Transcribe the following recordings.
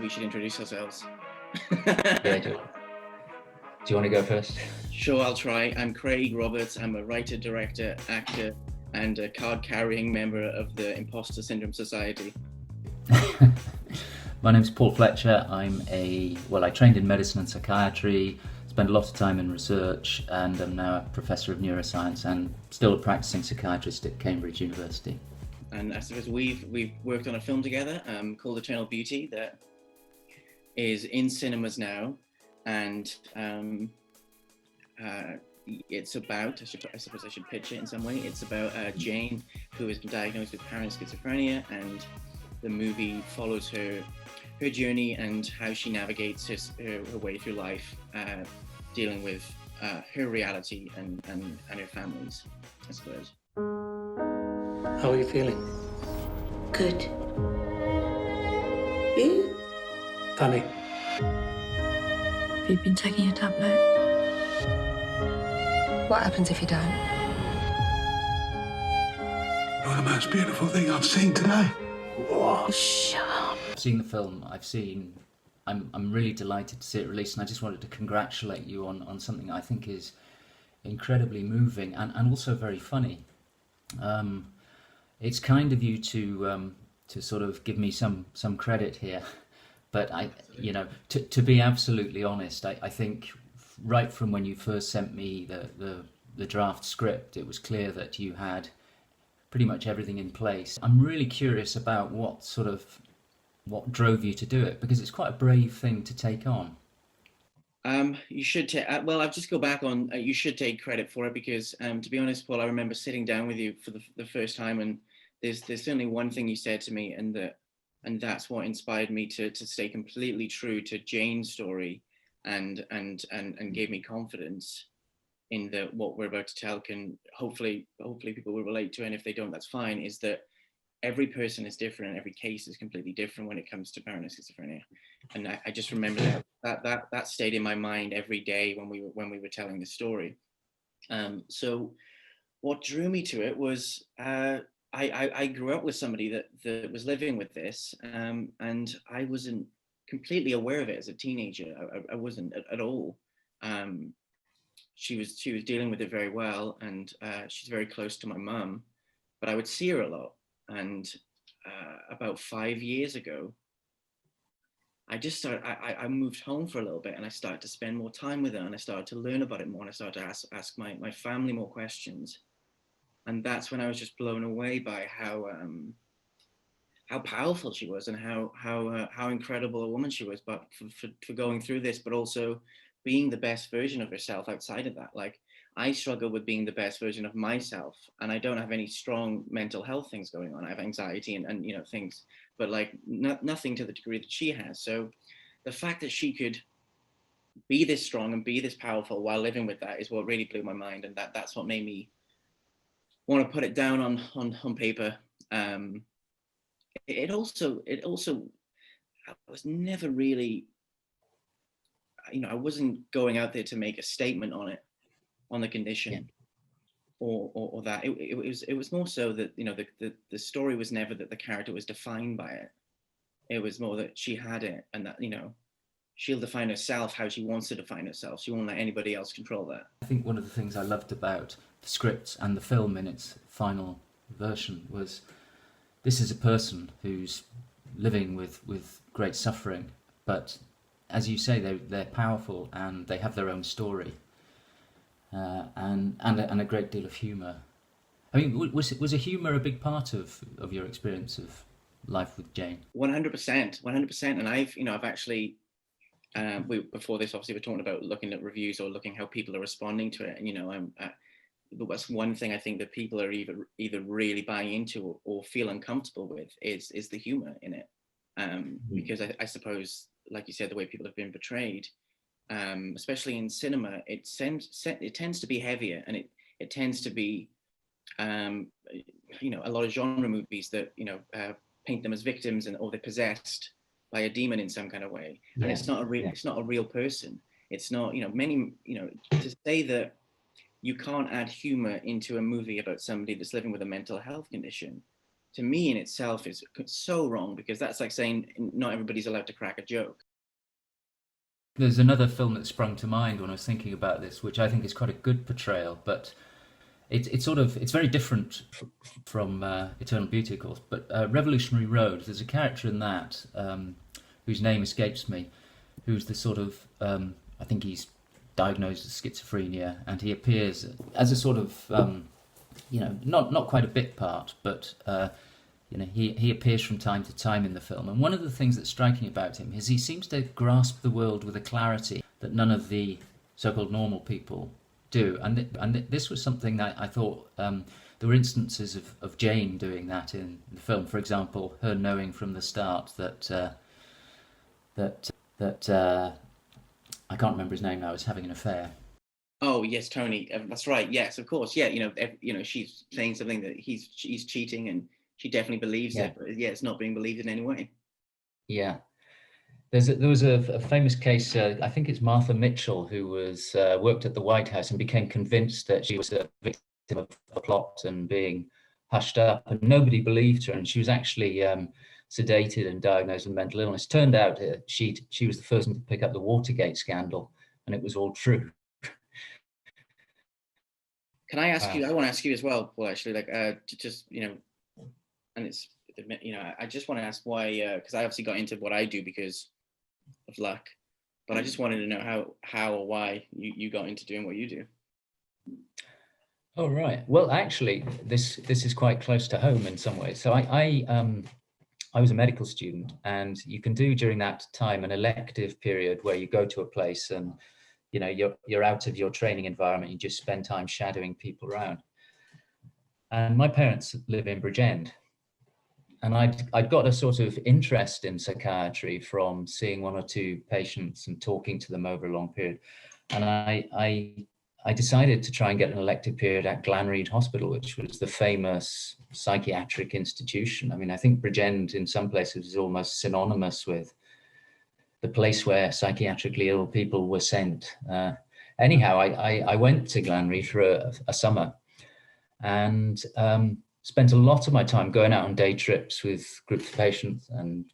we should introduce ourselves. Yeah, do you want to go first? Sure, I'll try. I'm Craig Roberts. I'm a writer, director, actor, and a card-carrying member of the Imposter Syndrome Society. My name's Paul Fletcher. I trained in medicine and psychiatry, spent a lot of time in research, and I'm now a professor of neuroscience and still a practicing psychiatrist at Cambridge University. And I suppose we've worked on a film together called Eternal Beauty that is in cinemas now, and it's about, I suppose I should pitch it in some way, it's about Jane, who has been diagnosed with paranoid schizophrenia, and the movie follows her journey and how she navigates her way through life, dealing with her reality and her family's, I suppose. How are you feeling? Good. You? Funny. Have you been taking your tablet? What happens if you don't? You're the most beautiful thing I've seen today. Oh, shut up. I've seen the film. I'm really delighted to see it released, and I just wanted to congratulate you on something I think is incredibly moving and also very funny. It's kind of you to sort of give me some credit here, but to be absolutely honest, I think right from when you first sent me the draft script, it was clear that you had pretty much everything in place. I'm really curious about what drove you to do it, because it's quite a brave thing to take on. You should take, well, I've just go back on, you should take credit for it, because to be honest, Paul, I remember sitting down with you for the first time, and there's certainly one thing you said to me, and that's what inspired me to stay completely true to Jane's story, and gave me confidence in that what we're about to tell can hopefully people will relate to, and if they don't, that's fine, is that every person is different and every case is completely different when it comes to paranoid schizophrenia. And I just remember that stayed in my mind every day when we were telling the story. So what drew me to it was I grew up with somebody that was living with this, and I wasn't completely aware of it as a teenager. I wasn't at all. She was dealing with it very well, and she's very close to my mum, but I would see her a lot. And about 5 years ago, I moved home for a little bit, and I started to spend more time with her, and I started to learn about it more, and I started to ask my family more questions. And that's when I was just blown away by how powerful she was, and how incredible a woman she was, but for going through this, but also being the best version of herself outside of that. Like, I struggle with being the best version of myself, and I don't have any strong mental health things going on. I have anxiety and things, but like nothing to the degree that she has. So the fact that she could be this strong and be this powerful while living with that is what really blew my mind, and that's what made me want to put it down on paper. It also I was never really, I wasn't going out there to make a statement on the condition, or that. It was more so that the story was never that the character was defined by it. It was more that she had it, and that she'll define herself how she wants to define herself. She won't let anybody else control that. I think one of the things I loved about the script and the film in its final version was this is a person who's living with great suffering, but as you say, they're powerful and they have their own story, and a great deal of humour. I mean, was a humour a big part of your experience of life with Jane? 100%. And I've actually, before this, obviously, we're talking about looking at reviews or looking how people are responding to it. And that's one thing I think that people are either really buying into or feel uncomfortable with is the humour in it, because I suppose, like you said, the way people have been portrayed, especially in cinema, it tends to be heavier, and it tends to be, a lot of genre movies that paint them as victims or they're possessed by a demon in some kind of way, and it's not a real person. It's not, to say that you can't add humor into a movie about somebody that's living with a mental health condition to me in itself is so wrong, because that's like saying not everybody's allowed to crack a joke. There's another film that sprung to mind when I was thinking about this, which I think is quite a good portrayal, but it's very different from Eternal Beauty, of course. But Revolutionary Road, there's a character in that whose name escapes me, who's the sort of I think he's diagnosed with schizophrenia, and he appears as a sort of not quite a bit part, but he appears from time to time in the film. And one of the things that's striking about him is he seems to grasp the world with a clarity that none of the so-called normal people do. And this was something that I thought there were instances of Jane doing that in the film. For example, her knowing from the start that I can't remember his name now, is having an affair. Oh yes, Tony. That's right. Yes, of course. Yeah, she's saying something that he's cheating, and she definitely believes it. But yeah, it's not being believed in any way. Yeah. There was a famous case. I think it's Martha Mitchell, who was worked at the White House and became convinced that she was a victim of a plot and being hushed up, and nobody believed her. And she was actually sedated and diagnosed with mental illness. Turned out she was the first one to pick up the Watergate scandal, and it was all true. Can I ask you? I want to ask you as well, Paul. Actually, to just and it's I just want to ask why, because I obviously got into what I do because of luck, but I just wanted to know how or why you got into doing what you do. Oh right. Well, actually, this is quite close to home in some ways. So I was a medical student, and you can do during that time an elective period where you go to a place and you're out of your training environment. You just spend time shadowing people around. And my parents live in Bridgend, and I'd got a sort of interest in psychiatry from seeing one or two patients and talking to them over a long period. And I decided to try and get an elective period at Glanreed Hospital, which was the famous psychiatric institution. I mean, I think Bridgend in some places is almost synonymous with the place where psychiatrically ill people were sent. Anyhow, I went to Glanreed for a summer, and spent a lot of my time going out on day trips with groups of patients, and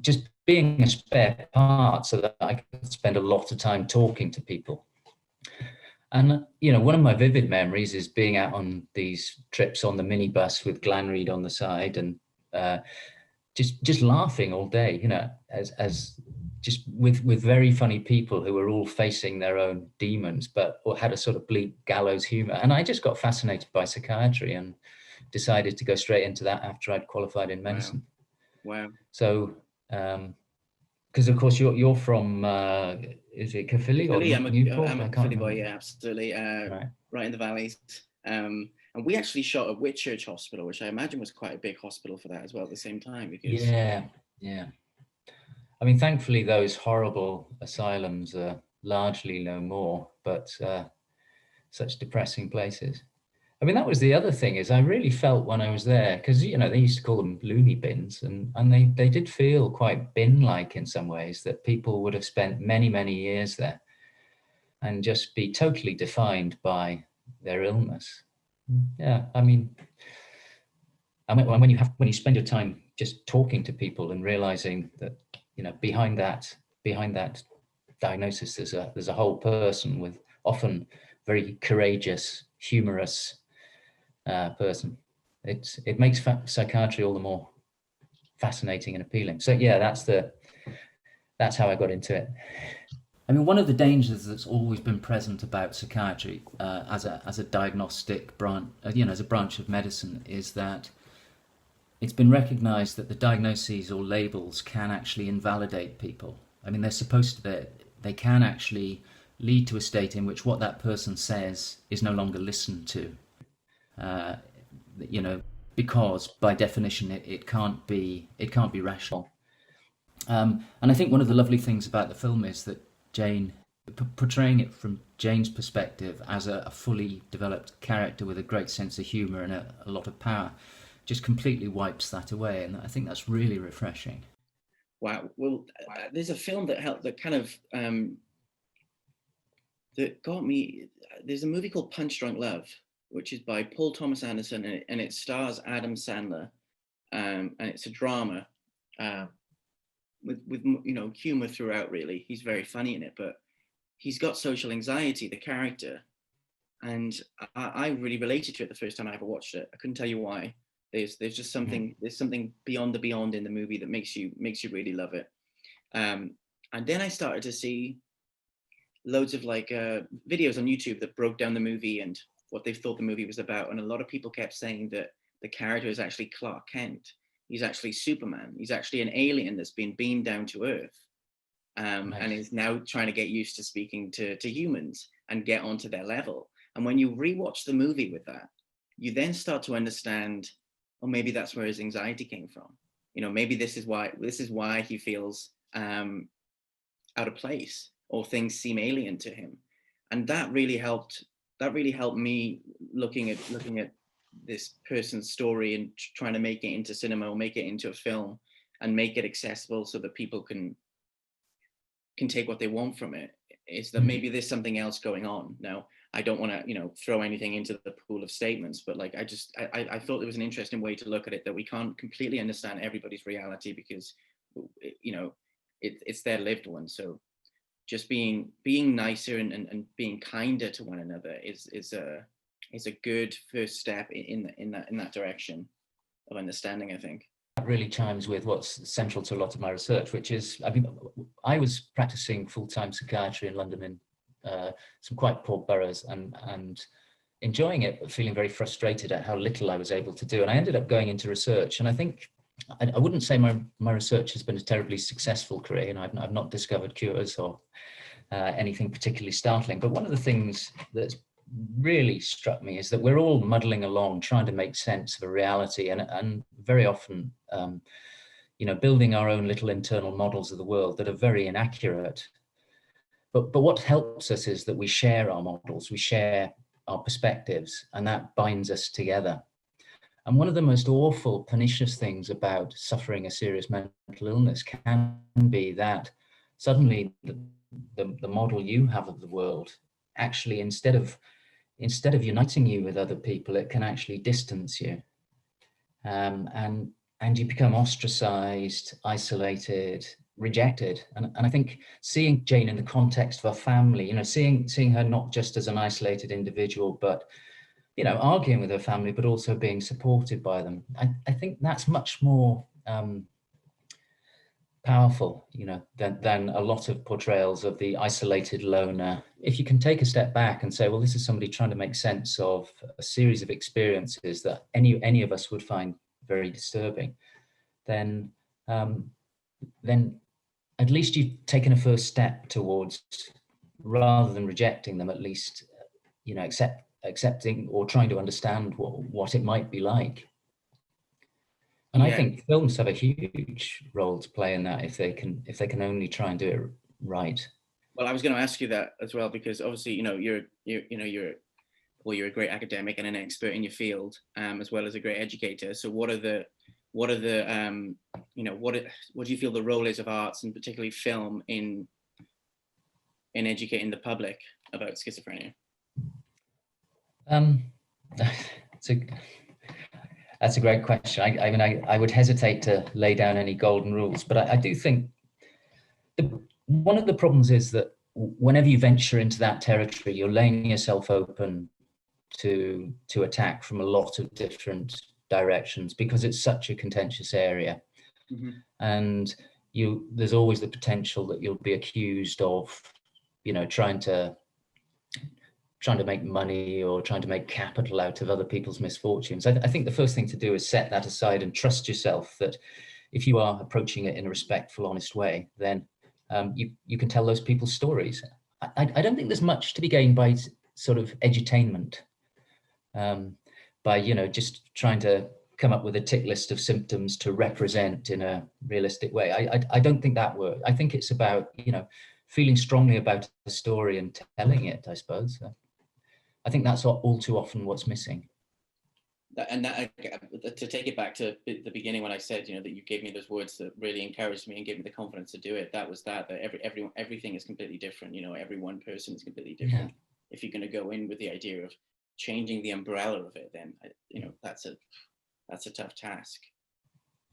just being a spare part so that I could spend a lot of time talking to people. And one of my vivid memories is being out on these trips on the minibus with Glanreed on the side, and just laughing all day, as just with very funny people who were all facing their own demons, but had a sort of bleak gallows humor. And I just got fascinated by psychiatry and decided to go straight into that after I'd qualified in medicine. Wow. So, because of course you're from, is it Caerphilly or Newport? I'm a Caerphilly boy, yeah, absolutely. Right in the valleys. And we actually shot at Whitchurch Hospital, which I imagine was quite a big hospital for that as well at the same time. Because yeah. I mean, thankfully, those horrible asylums are largely no more, but such depressing places. I mean, that was the other thing, is I really felt when I was there, because, they used to call them loony bins, and they did feel quite bin-like in some ways, that people would have spent many, many years there and just be totally defined by their illness. Yeah, I mean, when you spend your time just talking to people and realizing that behind that diagnosis there's a whole person with often very courageous, humorous person. It makes psychiatry all the more fascinating and appealing. So yeah, that's how I got into it. I mean, one of the dangers that's always been present about psychiatry as a diagnostic branch, as a branch of medicine, is that it's been recognised that the diagnoses or labels can actually invalidate people. I mean, they're supposed to. They can actually lead to a state in which what that person says is no longer listened to. Because by definition it can't be rational. And I think one of the lovely things about the film is that Jane, portraying it from Jane's perspective as a fully developed character with a great sense of humour and a lot of power, just completely wipes that away, and I think that's really refreshing. Wow. Well, there's a film that that got me. There's a movie called Punch Drunk Love, which is by Paul Thomas Anderson, and it stars Adam Sandler, and it's a drama with humor throughout. Really, he's very funny in it, but he's got social anxiety, the character, and I really related to it the first time I ever watched it. I couldn't tell you why. There's just something beyond the beyond in the movie that makes you really love it. And then I started to see loads of videos on YouTube that broke down the movie and what they thought the movie was about. And a lot of people kept saying that the character is actually Clark Kent. He's actually Superman. He's actually an alien that's been beamed down to Earth, and is now trying to get used to speaking to humans and get onto their level. And when you rewatch the movie with that, you then start to understand, oh, maybe that's where his anxiety came from. Maybe this is why he feels out of place, or things seem alien to him. And that really helped me looking at this person's story and trying to make it into cinema, or make it into a film, and make it accessible so that people can take what they want from it. Is that maybe there's something else going on. Now, I don't want to throw anything into the pool of statements, but I thought there was an interesting way to look at it, that we can't completely understand everybody's reality, because it's their lived one. So just being nicer and being kinder to one another is a good first step in that direction of understanding, I think. That really chimes with what's central to a lot of my research, which is, I was practicing full-time psychiatry in London in some quite poor boroughs, and enjoying it, but feeling very frustrated at how little I was able to do. And I ended up going into research, and I think I wouldn't say my research has been a terribly successful career, and I've not discovered cures or anything particularly startling. But one of the things that's really struck me is that we're all muddling along trying to make sense of a reality, and very often building our own little internal models of the world that are very inaccurate. But what helps us is that we share our models, we share our perspectives, and that binds us together. And one of the most awful, pernicious things about suffering a serious mental illness can be that suddenly the model you have of the world actually, instead of uniting you with other people, it can actually distance you. And you become ostracized, isolated, rejected. And I think seeing Jane in the context of a family, seeing her not just as an isolated individual, but arguing with her family, but also being supported by them, I think that's much more powerful, than a lot of portrayals of the isolated loner. If you can take a step back and say, well, this is somebody trying to make sense of a series of experiences that any of us would find very disturbing, then at least you've taken a first step towards, rather than rejecting them, at least accepting or trying to understand what it might be like. And I think films have a huge role to play in that, if they can only try and do it right. Well, I was going to ask you that as well, because obviously you're a great academic and an expert in your field, as well as a great educator. So what do you feel the role is of arts, and particularly film, in educating the public about schizophrenia? That's a great question. I would hesitate to lay down any golden rules, but I do think one of the problems is that whenever you venture into that territory, you're laying yourself open to attack from a lot of different directions, because it's such a contentious area. Mm-hmm. And there's always the potential that you'll be accused of, trying to make money or trying to make capital out of other people's misfortunes. I think the first thing to do is set that aside and trust yourself that if you are approaching it in a respectful, honest way, then you can tell those people's stories. I don't think there's much to be gained by sort of edutainment, by just trying to come up with a tick list of symptoms to represent in a realistic way. I don't think that works. I think it's about feeling strongly about the story and telling it, I suppose. I think that's all too often what's missing. And that, to take it back to the beginning when I said, that you gave me those words that really encouraged me and gave me the confidence to do it, that was that everything is completely different. Every one person is completely different. Yeah. If you're going to go in with the idea of changing the umbrella of it, then that's a tough task.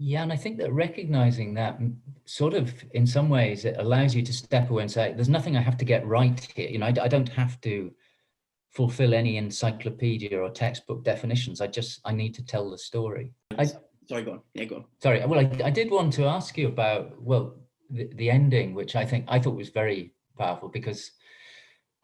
Yeah, and I think that recognizing that sort of, in some ways, it allows you to step away and say, there's nothing I have to get right here. I don't have to fulfill any encyclopedia or textbook definitions. I need to tell the story. Sorry, go on. Yeah, go on. Sorry. Well, I did want to ask you about, the ending, which I thought was very powerful, because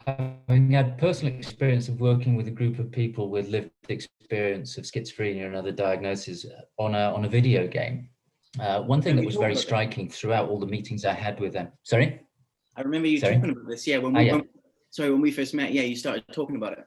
having had personal experience of working with a group of people with lived experience of schizophrenia and other diagnoses on a video game, one thing that was very striking throughout all the meetings I had with them. Sorry? I remember you talking about this. Yeah, when we first met, you started talking about it.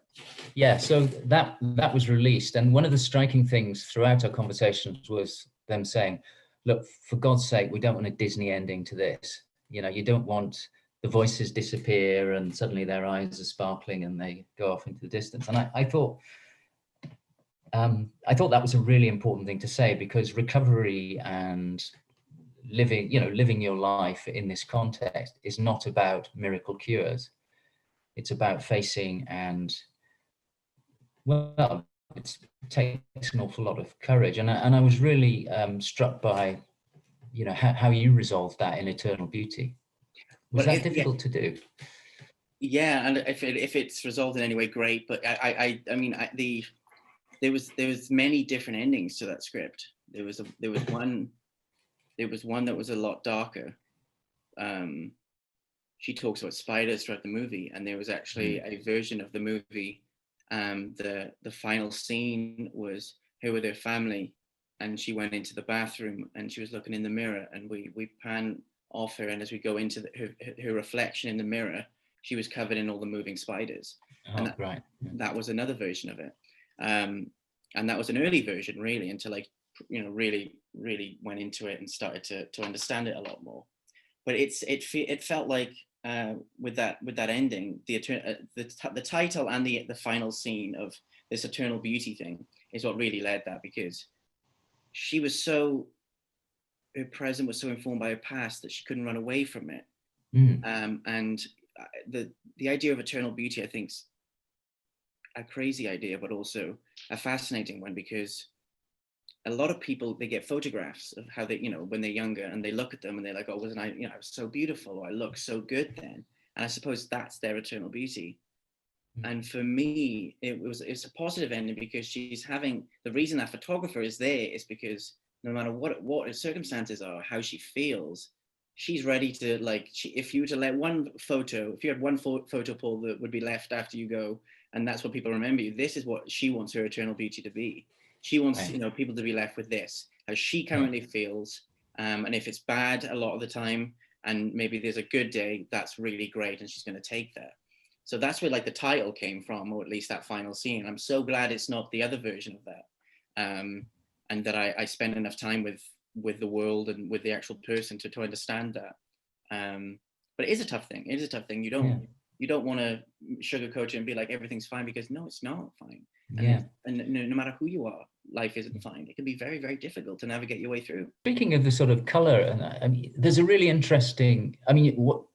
Yeah, so that was released. And one of the striking things throughout our conversations was them saying, look, for God's sake, we don't want a Disney ending to this. You don't want the voices disappear and suddenly their eyes are sparkling and they go off into the distance. And I thought that was a really important thing to say, because recovery and living your life in this context is not about miracle cures. It's about facing and, well, it takes an awful lot of courage. And I was really struck by, how you resolved that in Eternal Beauty. Was that difficult to do? Yeah, and if it's resolved in any way, great. But there was many different endings to that script. There was one that was a lot darker. She talks about spiders throughout the movie, and there was actually a version of the movie. The final scene was her with her family, and she went into the bathroom and she was looking in the mirror, and we pan off her, and as we go into her reflection in the mirror, she was covered in all the moving spiders. And that was another version of it, and that was an early version, really, until I really went into it and started to understand it a lot more. But it felt like with that ending, the title and the final scene of this Eternal Beauty thing is what really led that, because she was her present was so informed by her past that she couldn't run away from it. And the idea of Eternal Beauty, I think, is a crazy idea, but also a fascinating one, because a lot of people, they get photographs of how they, when they're younger, and they look at them and they're like, oh, wasn't I, I was so beautiful, or I look so good then. And I suppose that's their eternal beauty. And for me, it's a positive ending, because she's having, the reason that photographer is there is because no matter what her circumstances are, how she feels, she's ready to, if you were to let if you had one photo, Paul, that would be left after you go, and that's what people remember you, this is what she wants her eternal beauty to be. She wants, people to be left with this, how she currently feels. And if it's bad a lot of the time, and maybe there's a good day, that's really great, and she's going to take that. So that's where the title came from, or at least that final scene. I'm so glad it's not the other version of that. And that I spend enough time with the world and with the actual person to understand that. But it is a tough thing. It is a tough thing. You don't want to sugarcoat it and be like, everything's fine, because no, it's not fine. And no matter who you are, life isn't fine. It can be very, very difficult to navigate your way through. Speaking of the sort of color, and there's a really interesting,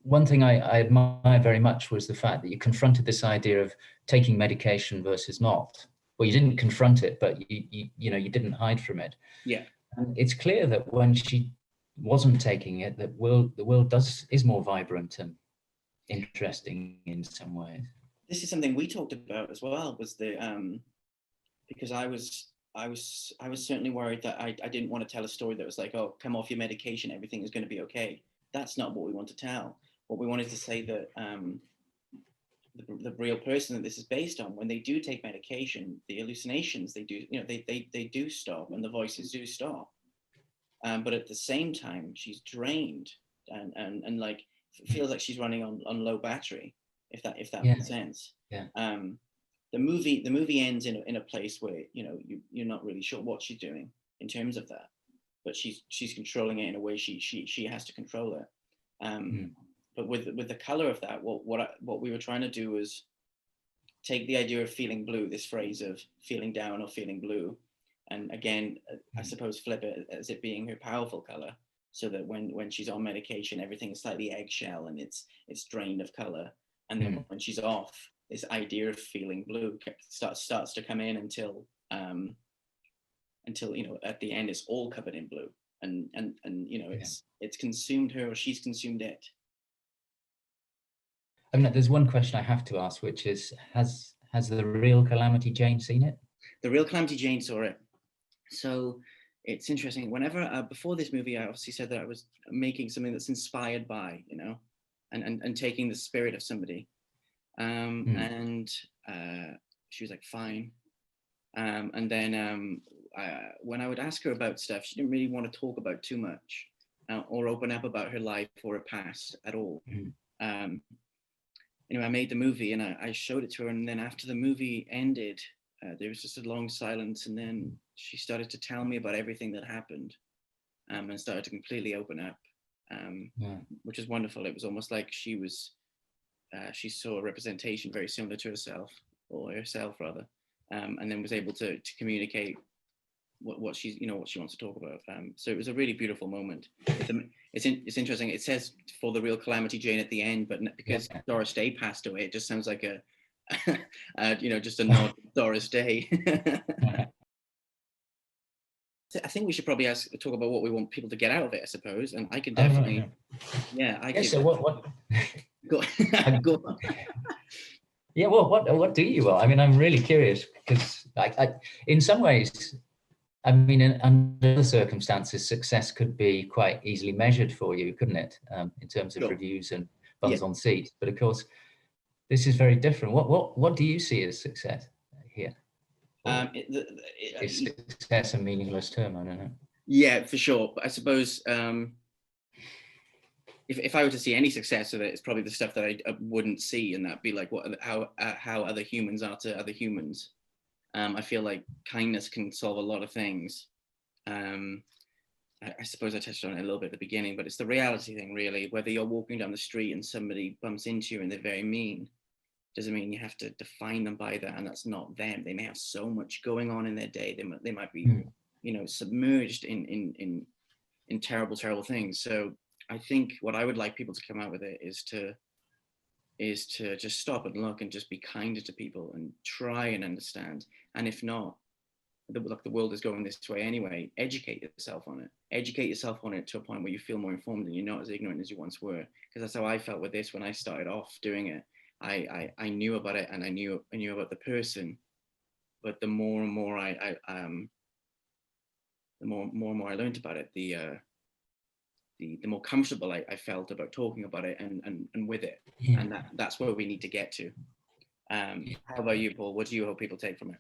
one thing I admire very much was the fact that you confronted this idea of taking medication versus not. Well, you didn't confront it, but you didn't hide from it. Yeah. And it's clear that when she wasn't taking it, the world is more vibrant and interesting in some ways. This is something we talked about as well, was because I was certainly worried that I didn't want to tell a story that was like, oh, come off your medication, everything is going to be okay. That's not what we want to tell. What we wanted to say that the real person that this is based on, when they do take medication, the hallucinations, they do stop, and the voices do stop. But at the same time, she's drained and feels like she's running on low battery, if that makes sense. Yeah. The movie ends in a place where you're not really sure what she's doing in terms of that, but she's controlling it in a way she has to control it. But with the color of that, what we were trying to do was take the idea of feeling blue, this phrase of feeling down or feeling blue, and again, I suppose flip it as it being her powerful color, so that when she's on medication, everything is slightly eggshell and it's drained of color, and then when she's off, this idea of feeling blue starts to come in until at the end it's all covered in blue, and it's consumed her, or she's consumed it. I mean, there's one question I have to ask, which is, has the real Calamity Jane seen it? The real Calamity Jane saw it. So it's interesting. Whenever before this movie, I obviously said that I was making something that's inspired by, and taking the spirit of somebody. And she was like, fine. And then when I would ask her about stuff, she didn't really want to talk about too much, or open up about her life or her past at all. I made the movie and I showed it to her, and then after the movie ended, there was just a long silence, and then she started to tell me about everything that happened, and started to completely open up, which is wonderful. It was almost like she saw a representation very similar to herself, or herself rather, and then was able to communicate what she wants to talk about. So it was a really beautiful moment. It's interesting. It says for the real Calamity Jane at the end, but because Doris Day passed away, it just sounds like just a nod to Doris Day. I think we should probably talk about what we want people to get out of it, I suppose. And I can definitely, So what? Go on. Yeah, well, what do you want? I mean, I'm really curious, because I in some ways, I mean, under other circumstances, success could be quite easily measured for you, couldn't it? In terms of reviews and bums on seats. But of course, this is very different. What do you see as success here? Is success a meaningless term? I don't know. Yeah, for sure. But I suppose if I were to see any success of it, it's probably the stuff that I wouldn't see, and that'd be like how other humans are to other humans. I feel like kindness can solve a lot of things. I suppose I touched on it a little bit at the beginning, but it's the reality thing, really. Whether you're walking down the street and somebody bumps into you and they're very mean, doesn't mean you have to define them by that, and that's not them. They may have so much going on in their day. They might be, submerged in terrible, terrible things. So I think what I would like people to come out with it is to just stop and look and just be kinder to people and try and understand. And if not, the world is going this way anyway. Educate yourself on it. Educate yourself on it to a point where you feel more informed and you're not as ignorant as you once were. Because that's how I felt with this when I started off doing it. I knew about it, and I knew about the person, but the more and more I learned about it, the more comfortable I felt about talking about it and with it. Yeah. And that's where we need to get to. How about you, Paul? What do you hope people take from it?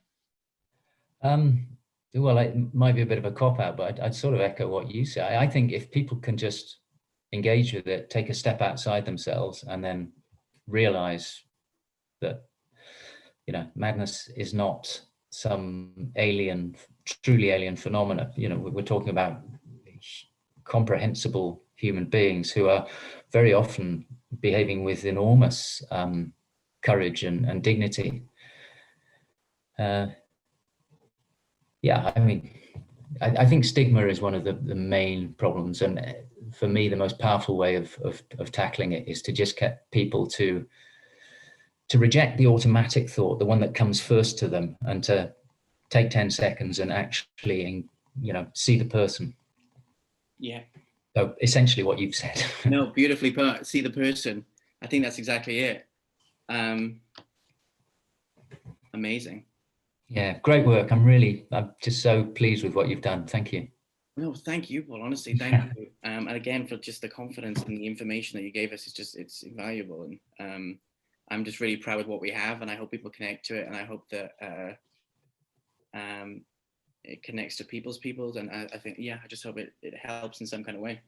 Well, it might be a bit of a cop-out, but I'd sort of echo what you say. I think if people can just engage with it, take a step outside themselves, and then realize that, madness is not some truly alien phenomena. We're talking about comprehensible human beings who are very often behaving with enormous courage and dignity. I think stigma is one of the main problems, and for me the most powerful way of tackling it is to just get people to reject the automatic thought, the one that comes first to them, and to take 10 seconds and actually see the person. Yeah. So essentially what you've said. No, beautifully put. See the person. I think that's exactly it. Amazing. Yeah, great work. I'm just so pleased with what you've done. Thank you. No, thank you, Paul. Honestly, thank you. And again, for just the confidence and the information that you gave us, it's invaluable. And I'm just really proud of what we have, and I hope people connect to it, and I hope that it connects to people's, and I think, I just hope it helps in some kind of way.